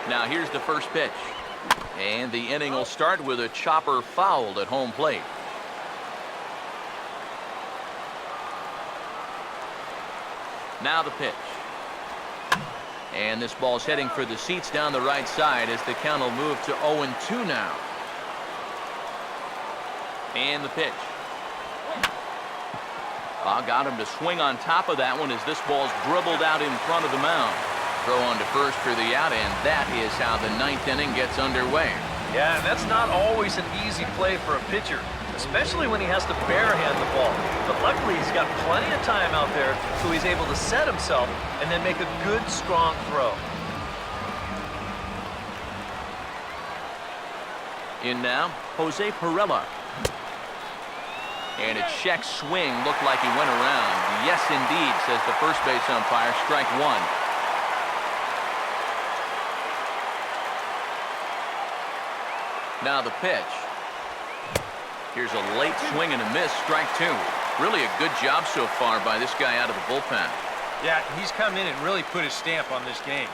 Now here's the first pitch. And the inning will start with a chopper fouled at home plate. Now the pitch. And this ball's heading for the seats down the right side as the count will move to 0-2 now. And the pitch. Got him to swing on top of that one as this ball's dribbled out in front of the mound. Throw on to first for the out, and that is how the ninth inning gets underway. Yeah, and that's not always an easy play for a pitcher, especially when he has to barehand the ball. But luckily, he's got plenty of time out there, so he's able to set himself and then make a good, strong throw. In now, Jose Pirela. And a check swing looked like he went around. Yes, indeed, says the first base umpire. Strike one. Now the pitch. Here's a late swing and a miss. Strike two. Really a good job so far by this guy out of the bullpen. Yeah, he's come in and really put his stamp on this game.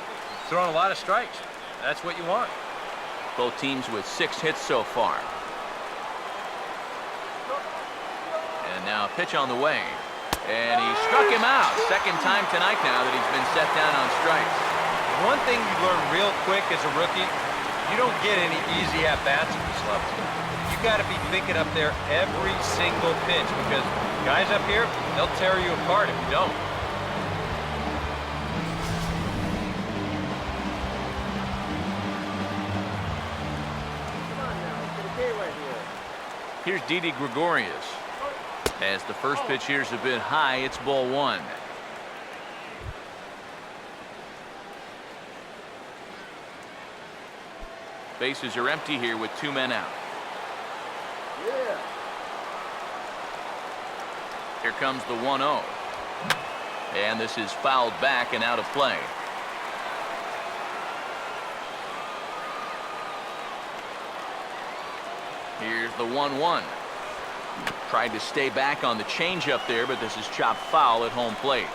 Throwing a lot of strikes. That's what you want. Both teams with 6 hits so far. And now a pitch on the way. And he struck him out. Second time tonight now that he's been set down on strikes. One thing you learn real quick as a rookie, you don't get any easy at-bats at this level. You got to be thinking up there every single pitch because guys up here, they'll tear you apart if you don't. Here's Didi Gregorius. As the first pitch here's a bit high, it's ball one. Bases are empty here with 2 men out. Yeah. Here comes the 1-0. And this is fouled back and out of play. Here's the 1-1. Tried to stay back on the changeup there, but this is chopped foul at home plate.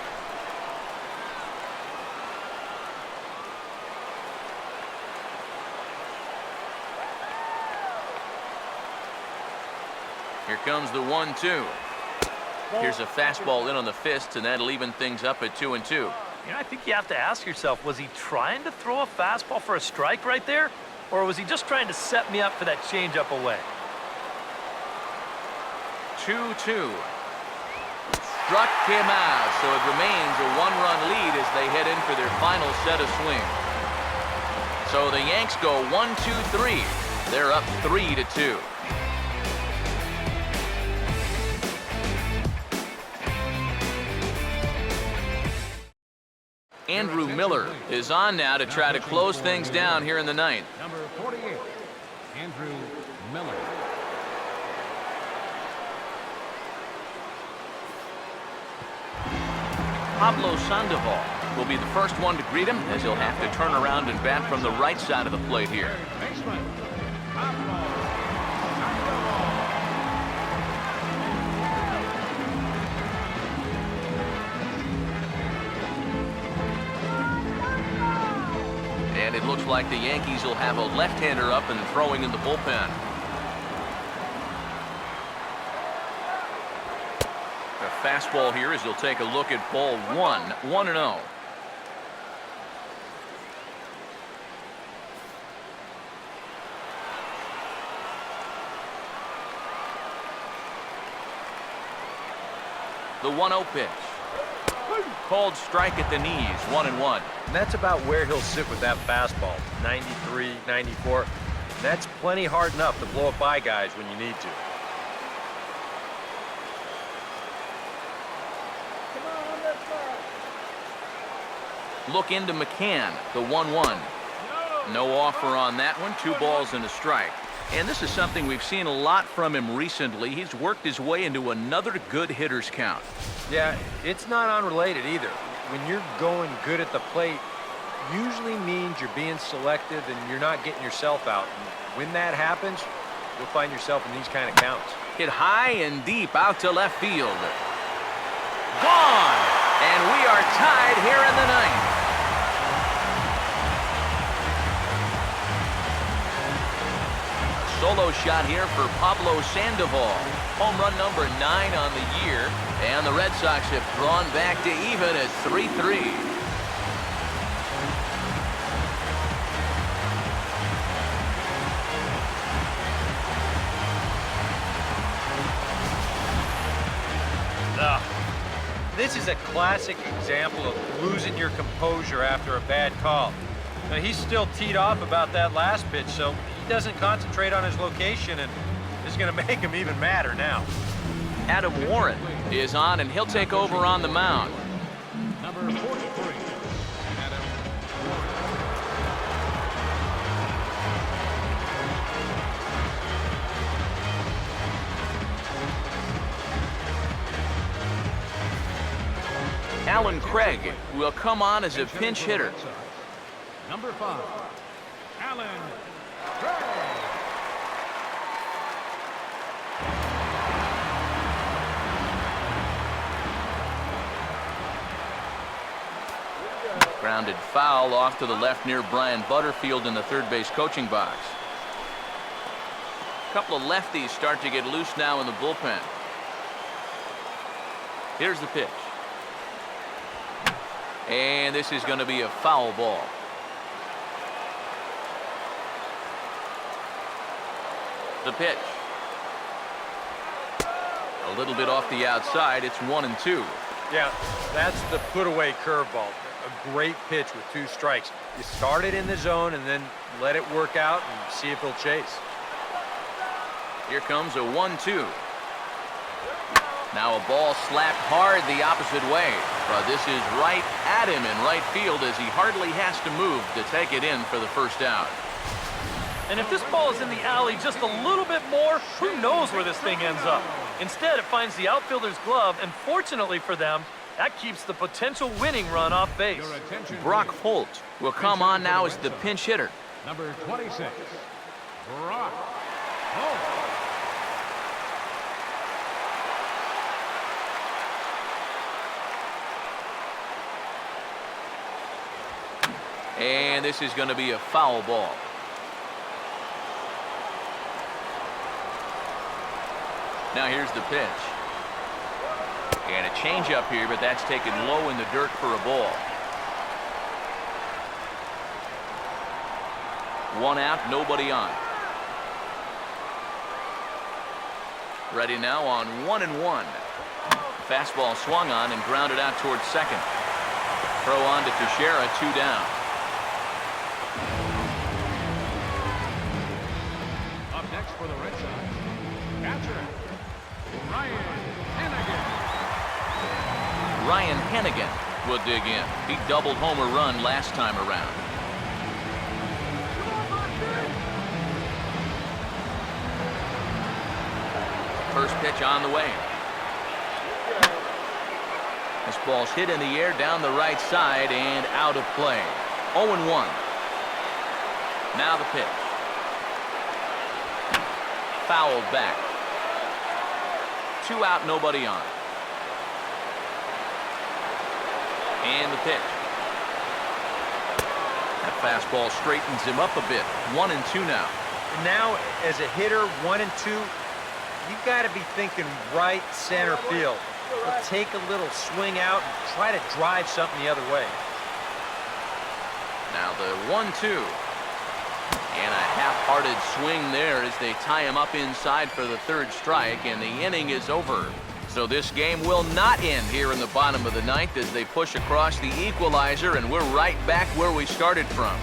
Here comes the 1-2. Here's a fastball in on the fist, and that'll even things up at 2-2. You know, I think you have to ask yourself, was he trying to throw a fastball for a strike right there? Or was he just trying to set me up for that changeup away? 2-2. Struck him out, so it remains a 1-run lead as they head in for their final set of swings. So the Yanks go 1-2-3. They're up 3-2. Andrew Miller is on now to try to close things down here in the ninth. Number 48, Andrew Miller. Pablo Sandoval will be the first one to greet him as he'll have to turn around and bat from the right side of the plate here. Baseman, Pablo Sandoval. And it looks like the Yankees will have a left-hander up and throwing in the bullpen. A fastball here as he'll take a look at ball one, 1-0. The 1-0 pitch. Called strike at the knees, 1-1. And that's about where he'll sit with that fastball, 93, 94. That's plenty hard enough to blow it by guys when you need to. Look into McCann, the 1-1. No offer on that one, 2 balls and a strike. And this is something we've seen a lot from him recently. He's worked his way into another good hitter's count. Yeah, it's not unrelated either. When you're going good at the plate, usually means you're being selective and you're not getting yourself out. And when that happens, you'll find yourself in these kind of counts. Hit high and deep out to left field. Gone! And we are tied here in the ninth. shot here for Pablo Sandoval. Home run number 9 on the year, and the Red Sox have drawn back to even at 3-3. This is a classic example of losing your composure after a bad call. Now, he's still teed off about that last pitch, so he doesn't concentrate on his location, and this is going to make him even madder now. Adam Warren is on, and he'll take over on the mound. Number 43, Adam Warren. Alan Craig will come on as a pinch hitter. Number 5, Alan Craig. Grounded foul off to the left near Brian Butterfield in the third base coaching box. A couple of lefties start to get loose now in the bullpen. Here's the pitch. And this is going to be a foul ball. The pitch. A little bit off the outside. It's 1-2. Yeah, that's the put-away curveball. A great pitch with 2 strikes. You start it in the zone and then let it work out and see if he'll chase. Here comes a 1-2. Now a ball slapped hard the opposite way. But this is right at him in right field as he hardly has to move to take it in for the first out. And if this ball is in the alley just a little bit more, who knows where this thing ends up. Instead, it finds the outfielder's glove, and fortunately for them, that keeps the potential winning run off base. Brock Holt will come on now as the pinch hitter. Number 26, Brock Holt. And this is going to be a foul ball. Now here's the pitch. And a changeup here, but that's taken low in the dirt for a ball. 1 out, nobody on. Ready now on 1-1. Fastball swung on and grounded out towards second. Throw on to Teixeira, 2 down. Up next for the Red Sox, catcher, Ryan Hannigan. Ryan Hannigan will dig in. He doubled home a run last time around. First pitch on the way. This ball's hit in the air down the right side and out of play. 0-1. Now the pitch. Fouled back. 2 out, nobody on. And the pitch. That fastball straightens him up a bit. 1-2 now. Now, as a hitter, 1-2, you've got to be thinking right center field. He'll take a little swing out and try to drive something the other way. Now the 1-2. And a half-hearted swing there as they tie him up inside for the third strike, and the inning is over. So this game will not end here in the bottom of the ninth as they push across the equalizer, and we're right back where we started from.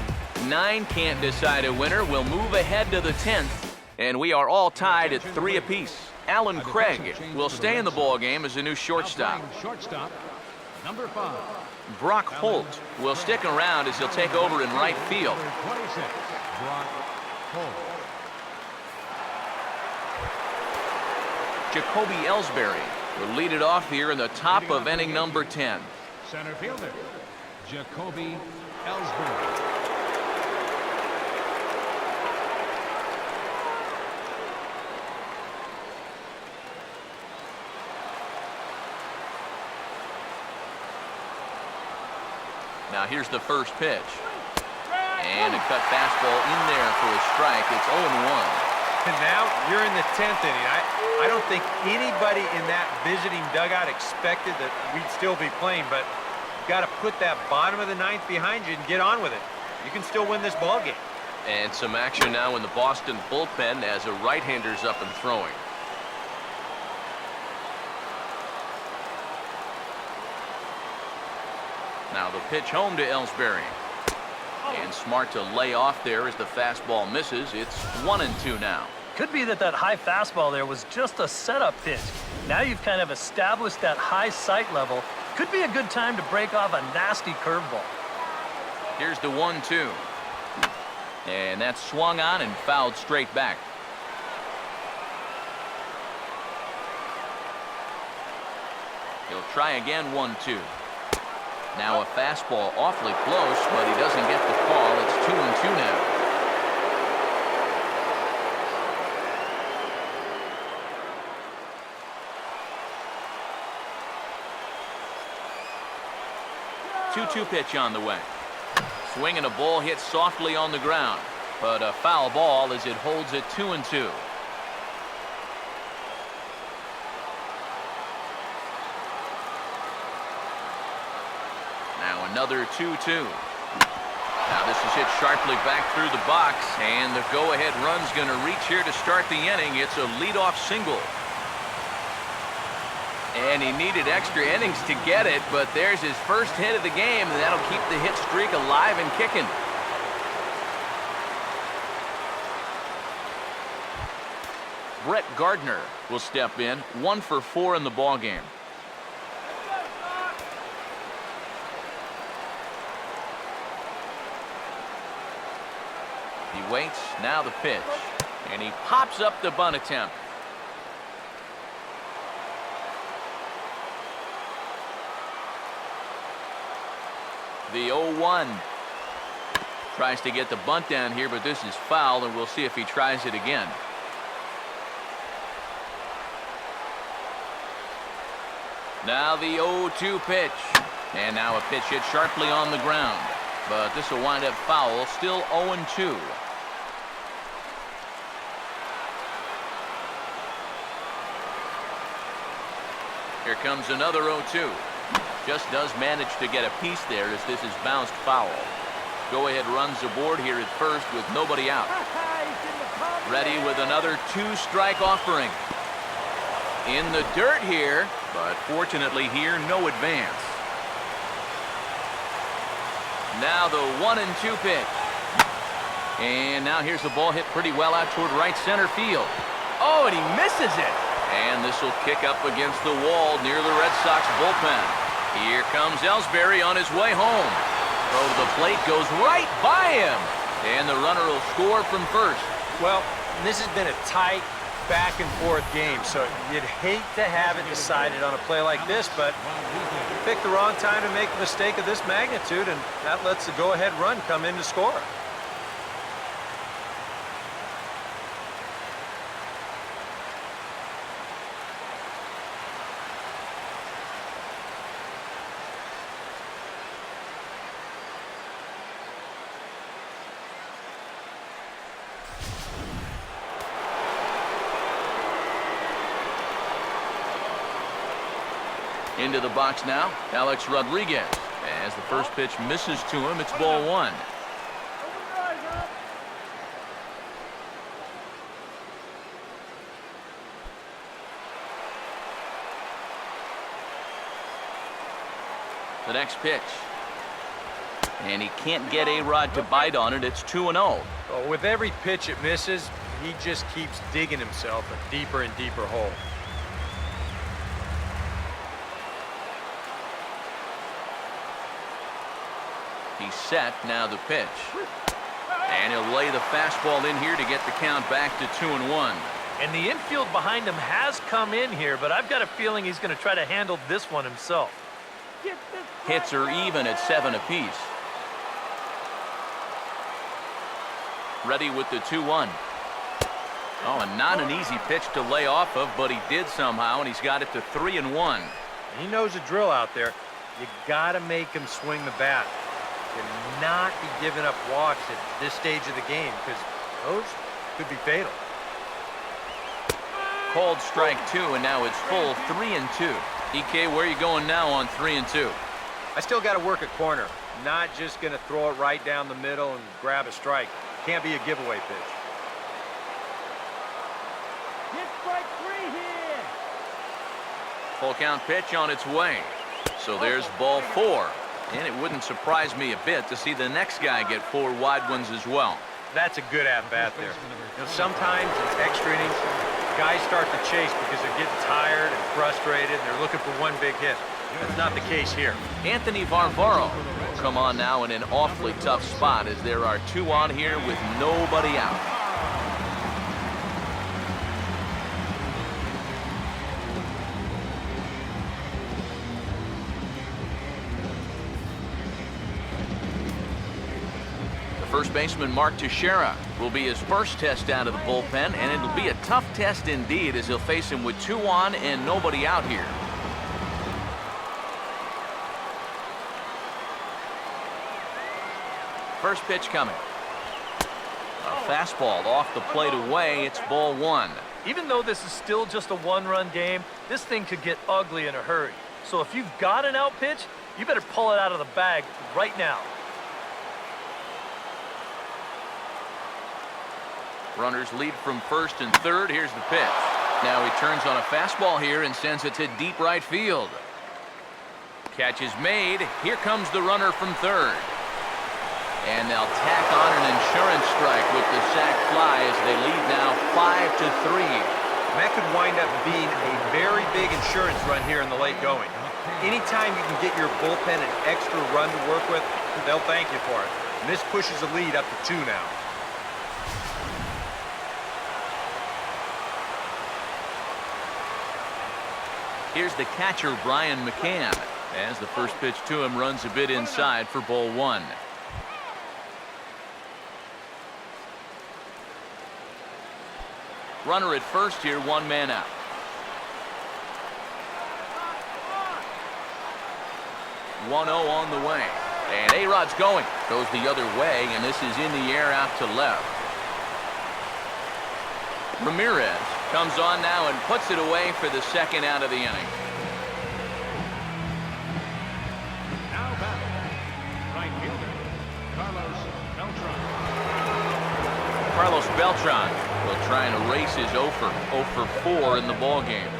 9 can't decide a winner. We'll move ahead to the 10th, and we are all tied at 3 apiece. Alan Craig will stay in the ball game as a new shortstop. Shortstop, number 5. Brock Holt will stick around as he'll take over in right field. Number 26, Brock Holt. Jacoby Ellsbury will lead it off here in the top of inning number 10. Center fielder, Jacoby Ellsbury. Now here's the first pitch. And a cut fastball in there for a strike. It's 0-1. And now you're in the 10th inning. I don't think anybody in that visiting dugout expected that we'd still be playing, but you've got to put that bottom of the 9th behind you and get on with it. You can still win this ball game. And some action now in the Boston bullpen as a right-hander's up and throwing. Now the pitch home to Ellsbury. And smart to lay off there as the fastball misses. It's 1-2 now. Could be that high fastball there was just a setup pitch. Now you've kind of established that high sight level. Could be a good time to break off a nasty curveball. Here's the 1-2. And that's swung on and fouled straight back. He'll try again, 1-2. Now a fastball awfully close, but he doesn't get the call. It's 2-2 now. Two-two pitch on the way. Swing and a ball hit softly on the ground, but a foul ball as it holds it 2-2. Now another 2-2. Now this is hit sharply back through the box, and the go-ahead run's going to reach here to start the inning. It's a leadoff single. And he needed extra innings to get it, but there's his first hit of the game, and that'll keep the hit streak alive and kicking. Brett Gardner will step in, 1 for 4 in the ballgame. He waits, now the pitch, and he pops up the bunt attempt. The 0-1. Tries to get the bunt down here, but this is foul, and we'll see if he tries it again. Now the 0-2 pitch. And now a pitch hit sharply on the ground. But this will wind up foul, still 0-2. Here comes another 0-2. Just does manage to get a piece there as this is bounced foul. Go-ahead runs aboard here at first with nobody out. Ready with another 2-strike offering. In the dirt here, but fortunately here, no advance. Now the 1-2 pitch. And now here's the ball hit pretty well out toward right center field. Oh, and he misses it. And this will kick up against the wall near the Red Sox bullpen. Here comes Ellsbury on his way home. Throw to the plate goes right by him. And the runner will score from first. Well, this has been a tight back-and-forth game, so you'd hate to have it decided on a play like this, but you picked the wrong time to make a mistake of this magnitude, and that lets the go-ahead run come in to score. Into the box now, Alex Rodriguez. As the first pitch misses to him, it's ball 1. The next pitch. And he can't get A-Rod to bite on it. It's 2-0. Well, with every pitch it misses, he just keeps digging himself a deeper and deeper hole. He's set, now the pitch. And he'll lay the fastball in here to get the count back to 2-1. And the infield behind him has come in here, but I've got a feeling he's going to try to handle this one himself. Hits are even at 7 apiece. Ready with the 2-1. Oh, and not an easy pitch to lay off of, but he did somehow, and he's got it to 3-1. He knows the drill out there. You got to make him swing the bat. Cannot be giving up walks at this stage of the game because those could be fatal. called strike 2, and now it's full 3-2. EK, where are you going now on 3-2? I still got to work a corner. Not just going to throw it right down the middle and grab a strike. Can't be a giveaway pitch. Get strike 3 here. Full count pitch on its way. So there's ball 4. And it wouldn't surprise me a bit to see the next guy get 4 wide ones as well. That's a good at-bat there. Sometimes in extra innings, guys start to chase because they're getting tired and frustrated. And they're looking for one big hit. That's not the case here. Anthony Varvaro will come on now in an awfully tough spot as there are 2 on here with nobody out. First baseman Mark Teixeira will be his first test out of the bullpen, and it'll be a tough test indeed as he'll face him with 2 on and nobody out here. First pitch coming. A fastball off the plate away. It's ball 1. Even though this is still just a 1-run game, this thing could get ugly in a hurry. So if you've got an out pitch, you better pull it out of the bag right now. Runners lead from first and third. Here's the pitch. Now he turns on a fastball here and sends it to deep right field. Catch is made. Here comes the runner from third. And they'll tack on an insurance strike with the sac fly as they lead now 5-3. That could wind up being a very big insurance run here in the late going. Anytime you can get your bullpen an extra run to work with, they'll thank you for it. And this pushes the lead up to 2 now. Here's the catcher, Brian McCann, as the first pitch to him runs a bit inside for ball 1. Runner at first here, 1 man out. One 0 on the way. And A-Rod's going. Goes the other way, and this is in the air out to left. Ramirez comes on now and puts it away for the second out of the inning. Now batting, right fielder, Carlos Beltran. Carlos Beltran will try and erase his 0 for 4 in the ball game.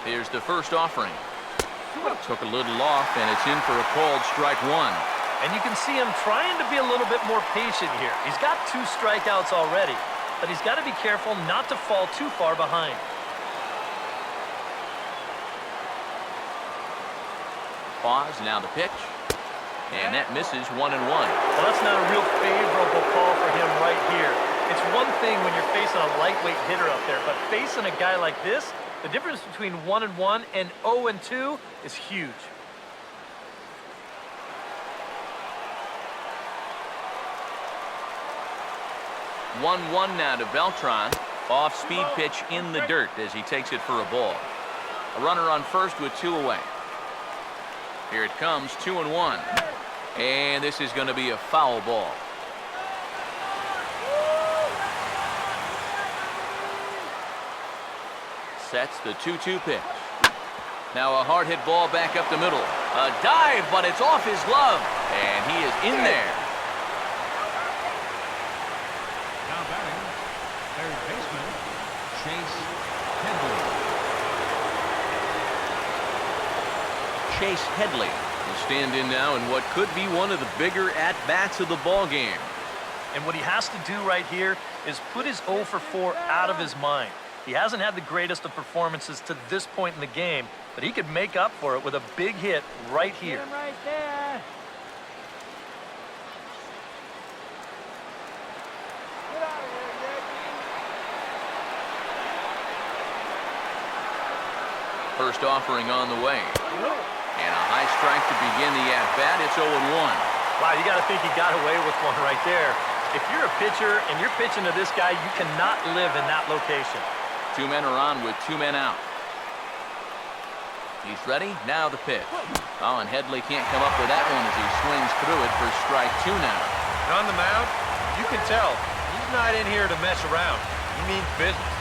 Here's the first offering. Took a little off, and it's in for a called strike 1. And you can see him trying to be a little bit more patient here. He's got 2 strikeouts already, but he's got to be careful not to fall too far behind. Pause, now the pitch. And that misses 1-1. Well, that's not a real favorable call for him right here. It's one thing when you're facing a lightweight hitter up there, but facing a guy like this, the difference between 1-1 and 0-2 is huge. One now to Beltran. Off-speed pitch in the dirt as he takes it for a ball. A runner on first with 2 away. Here it comes, 2-1. And this is going to be a foul ball. Sets the 2-2 pitch. Now a hard hit ball back up the middle. A dive, but it's off his glove. And he is in there. Now batting, third baseman, Chase Headley. Chase Headley will stand in now in what could be one of the bigger at-bats of the ball game. And what he has to do right here is put his 0 for 4 out of his mind. He hasn't had the greatest of performances to this point in the game, but he could make up for it with a big hit right here. Get him right there. Get out of here, Yankee. First offering on the way. And a high strike to begin the at-bat. It's 0-1. Wow, you got to think he got away with one right there. If you're a pitcher and you're pitching to this guy, you cannot live in that location. 2 men are on with 2 men out. He's ready. Now the pitch. Oh, and Headley can't come up with that one as he swings through it for strike 2 now. And on the mound, you can tell he's not in here to mess around. He means business.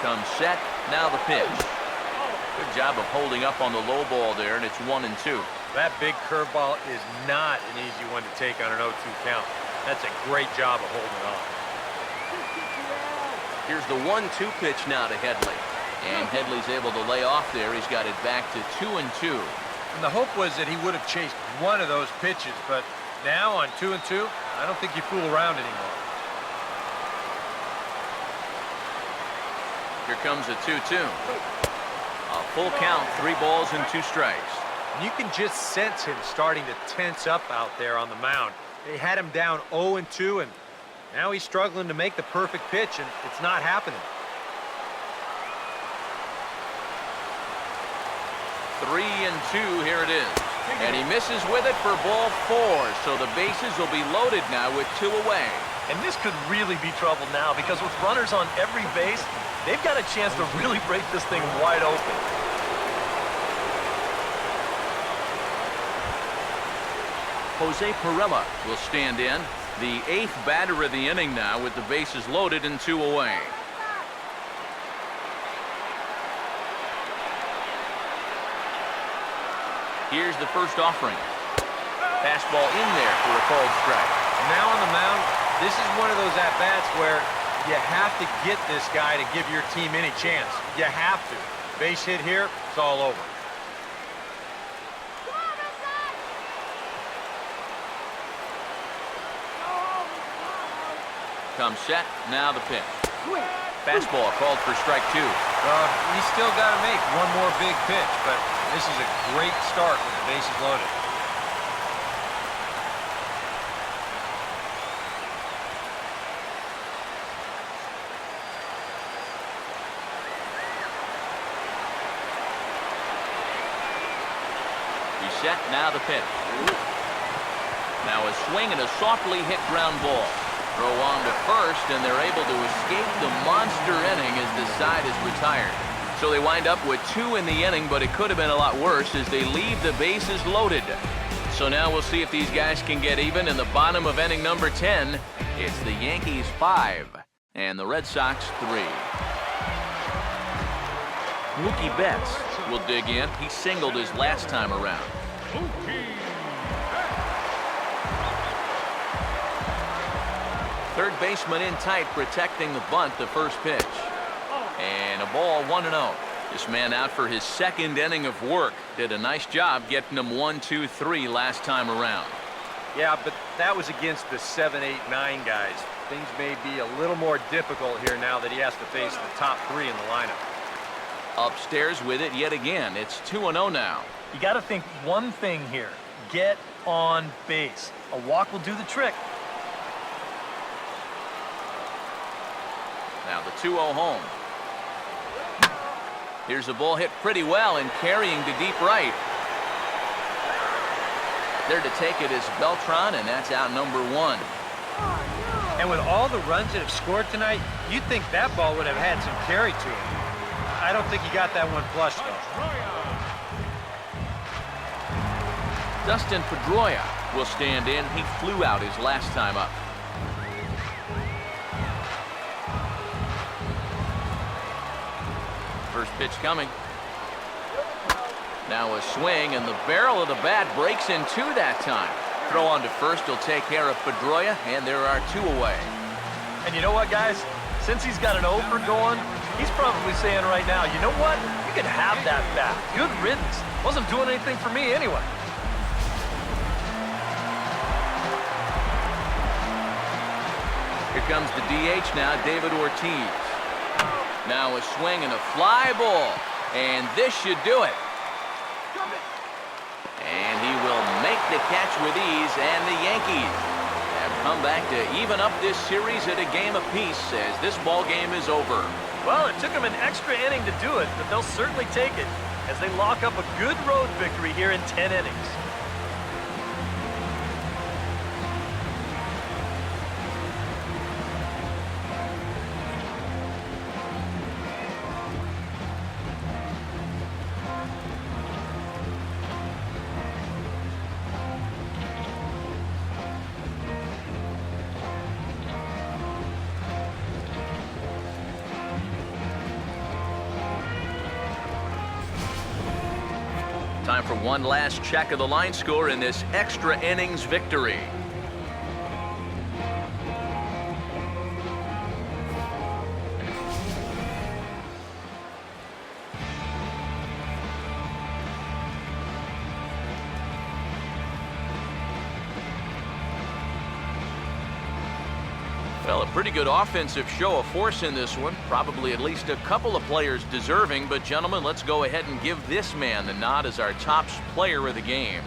Comes set. Now the pitch. Good job of holding up on the low ball there, and it's 1-2. That big curveball is not an easy one to take on an 0-2 count. That's a great job of holding on. Here's the 1-2 pitch now to Headley. And Headley's able to lay off there. He's got it back to 2-2. And the hope was that he would have chased one of those pitches, but now on 2-2, I don't think you fool around anymore. Here comes a 2-2. A full count, 3 balls and 2 strikes. And you can just sense him starting to tense up out there on the mound. They had him down 0-2, and now he's struggling to make the perfect pitch, and it's not happening. 3-2, here it is. And he misses with it for ball 4, so the bases will be loaded now with 2 away. And this could really be trouble now because with runners on every base, they've got a chance to really break this thing wide open. Jose Pirela will stand in. The 8th batter of the inning now with the bases loaded and 2 away. Here's the first offering. Fastball in there for a called strike. And now on the mound, this is one of those at-bats where you have to get this guy to give your team any chance. You have to. Base hit here, it's all over. Comes set, now the pitch. Fastball called for strike 2. He's still got to make one more big pitch, but this is a great start with the bases loaded. He's set, now the pitch. Now a swing and a softly hit ground ball. Throw on to first, and they're able to escape the monster inning as the side is retired. So they wind up with 2 in the inning, but it could have been a lot worse as they leave the bases loaded. So now we'll see if these guys can get even in the bottom of inning number 10. It's the Yankees 5 and the Red Sox 3. Mookie Betts will dig in. He singled his last time around. Third baseman in tight, protecting the bunt, the first pitch. And a ball, 1-0. This man out for his 2nd inning of work. Did a nice job getting him 1-2-3 last time around. Yeah, but that was against the 7, 8, 9 guys. Things may be a little more difficult here now that he has to face the top 3 in the lineup. Upstairs with it yet again. It's 2-0 now. You got to think one thing here. Get on base. A walk will do the trick. Now the 2-0 home. Here's a ball hit pretty well and carrying to deep right. There to take it is Beltran, and that's out number 1. And with all the runs that have scored tonight, you'd think that ball would have had some carry to it. I don't think he got that one flush, though. Dustin Pedroia will stand in. He flew out his last time up. First pitch coming. Now a swing, and the barrel of the bat breaks in 2 that time. Throw on to first will take care of Pedroia, and there are 2 away. And you know what, guys? Since he's got an over going, he's probably saying right now, you know what? You can have that bat. Good riddance. Wasn't doing anything for me anyway. Here comes the DH now, David Ortiz. Now a swing and a fly ball, and this should do it. And he will make the catch with ease, and the Yankees have come back to even up this series at a game apiece as this ball game is over. Well, it took them an extra inning to do it, but they'll certainly take it as they lock up a good road victory here in 10 innings. time for one last check of the line score in this extra innings victory. Well, a pretty good offensive show of force in this one. Probably at least a couple of players deserving. But, gentlemen, let's go ahead and give this man the nod as our top player of the game.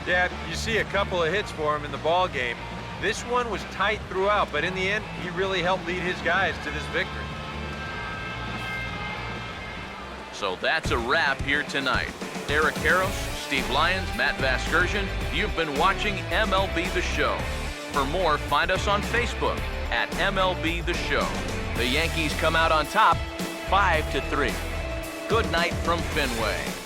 Yeah, you see a couple of hits for him in the ball game. This one was tight throughout, but in the end, he really helped lead his guys to this victory. So that's a wrap here tonight. Eric Harros, Steve Lyons, Matt Vasgersian, you've been watching MLB The Show. For more, find us on Facebook at MLB The Show. The Yankees come out on top 5-3. Good night from Fenway.